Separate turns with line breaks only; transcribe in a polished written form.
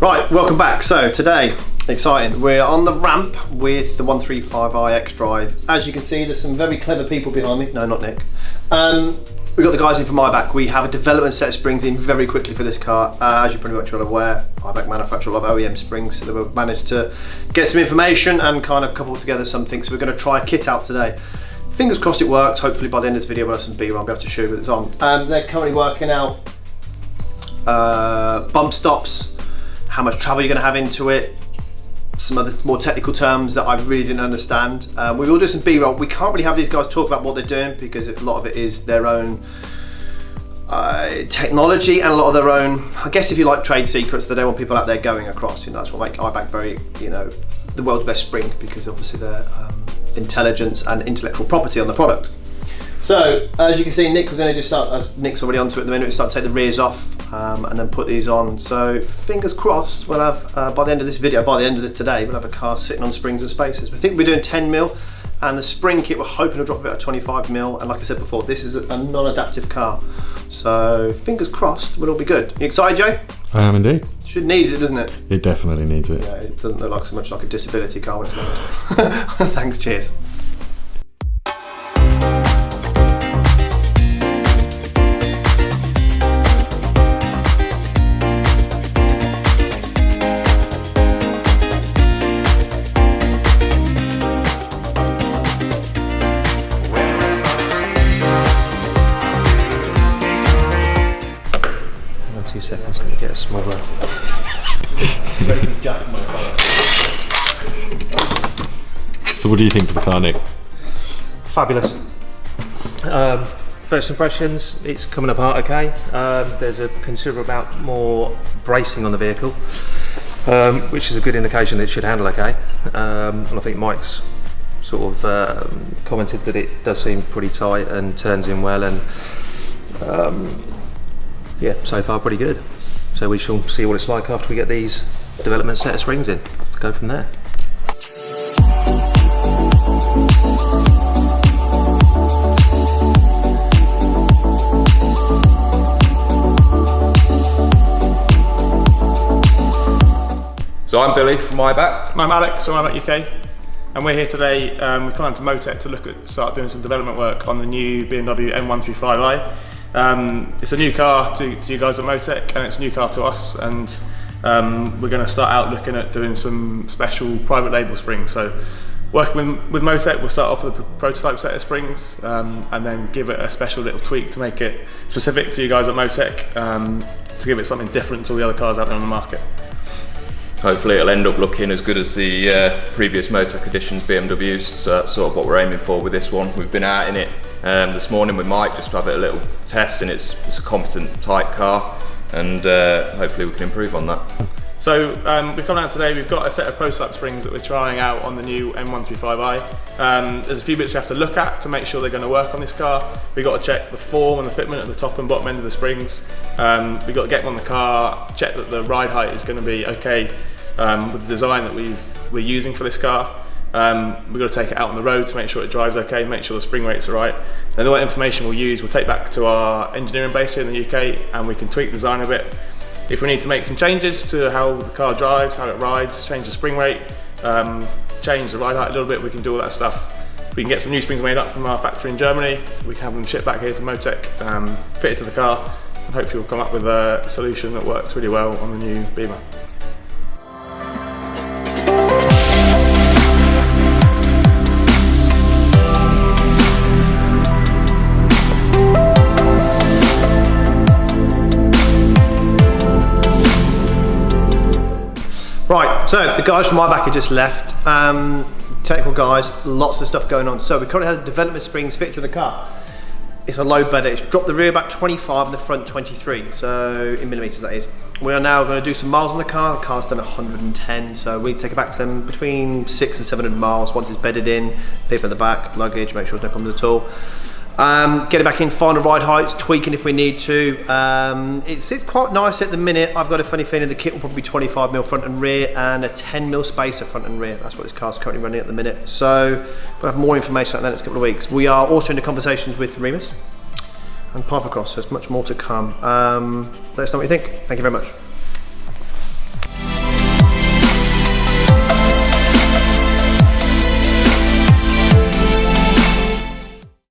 Right, welcome back. So today, exciting, we're on the ramp with the M135i xDrive. As you can see, there's some very clever people behind me. No, not Nick. We've got the guys in from Eibach. We have a development set of springs in very quickly for this car. As you're pretty much well aware, Eibach manufacture a lot of OEM springs, so they've managed to get some information and kind of couple together something. So we're going to try a kit out today. Fingers crossed it works. Hopefully by the end of this video we'll have some B-roll, I'll be able to show you what it's on. They're currently working out bump stops, how much travel you're going to have into it, some other more technical terms that I really didn't understand. We will do some B-roll. We can't really have these guys talk about what they're doing because a lot of it is their own technology and a lot of their own, I guess if you like, trade secrets that they want people out there going across. You know, that's what make Eibach very, you know, the world's best spring, because obviously their intelligence and intellectual property on the product. So as you can see, Nick, we're going to just start, as Nick's already onto it at the minute, we start to take the rears off and then put these on. So fingers crossed we'll have, by the end of this video, by the end of this today, we'll have a car sitting on springs and spacers. We think we're doing 10mm, and the spring kit we're hoping to drop about 25mm, and like I said before, this is a non-adaptive car. So fingers crossed we'll all be good. You excited, Jay?
I am indeed.
Should needs it, doesn't it?
It definitely needs it.
Yeah, it doesn't look like so much like a disability car when it's not. Thanks, cheers.
Seconds, let me get a smaller.
So what do you think of the car, Nick?
Fabulous. First impressions, it's coming apart okay. There's a considerable amount more bracing on the vehicle, which is a good indication that it should handle okay. And I think Mike's sort of commented that it does seem pretty tight and turns in well, and yeah, so far pretty good. So we shall see what it's like after we get these development set of springs in. Go from there.
So I'm Billy from Eibach.
I'm Alex from Eibach UK, and we're here today. We've come down to Motech to start doing some development work on the new BMW M135i. It's a new car to you guys at Motech, and it's a new car to us, and we're going to start out looking at doing some special private label springs. So working with Motech, we'll start off with a prototype set of springs, and then give it a special little tweak to make it specific to you guys at Motech, to give it something different to all the other cars out there on the market.
Hopefully it'll end up looking as good as the previous Motech editions BMWs, so that's sort of what we're aiming for with this one. We've been out in it this morning with Mike just to have it a little test, and it's a competent, tight car, and hopefully we can improve on that.
So we've come out today, we've got a set of prototype springs that we're trying out on the new M135i. There's a few bits we have to look at to make sure they're going to work on this car. We've got to check the form and the fitment at the top and bottom end of the springs. We've got to get them on the car, check that the ride height is going to be okay with the design that we're using for this car. We've got to take it out on the road to make sure it drives okay, make sure the spring rates are right. Then all that information we'll use, we'll take back to our engineering base here in the UK, and we can tweak the design a bit. If we need to make some changes to how the car drives, how it rides, change the spring rate, change the ride height a little bit, we can do all that stuff. We can get some new springs made up from our factory in Germany, we can have them shipped back here to Motech, fit it to the car, and hopefully we'll come up with a solution that works really well on the new Beamer.
Right, so the guys from Eibach have just left. Technical guys, lots of stuff going on. So we currently have the development springs fit to the car. It's a low bed, it's dropped the rear about 25 and the front 23, so in millimeters that is. We are now going to do some miles on the car's done 110, so we need to take it back to them between 600 and 700 miles once it's bedded in, people at the back, luggage, make sure there's no problems at all. Get it back in, final ride heights, tweaking if we need to. It sits quite nice at the minute. I've got a funny feeling the kit will probably be 25mm front and rear and a 10mm spacer front and rear. That's what this car's currently running at the minute. So we'll have more information on that in the next couple of weeks. We are also in the conversations with Remus and Pipercross, so there's much more to come. Let us know what you think. Thank you very much.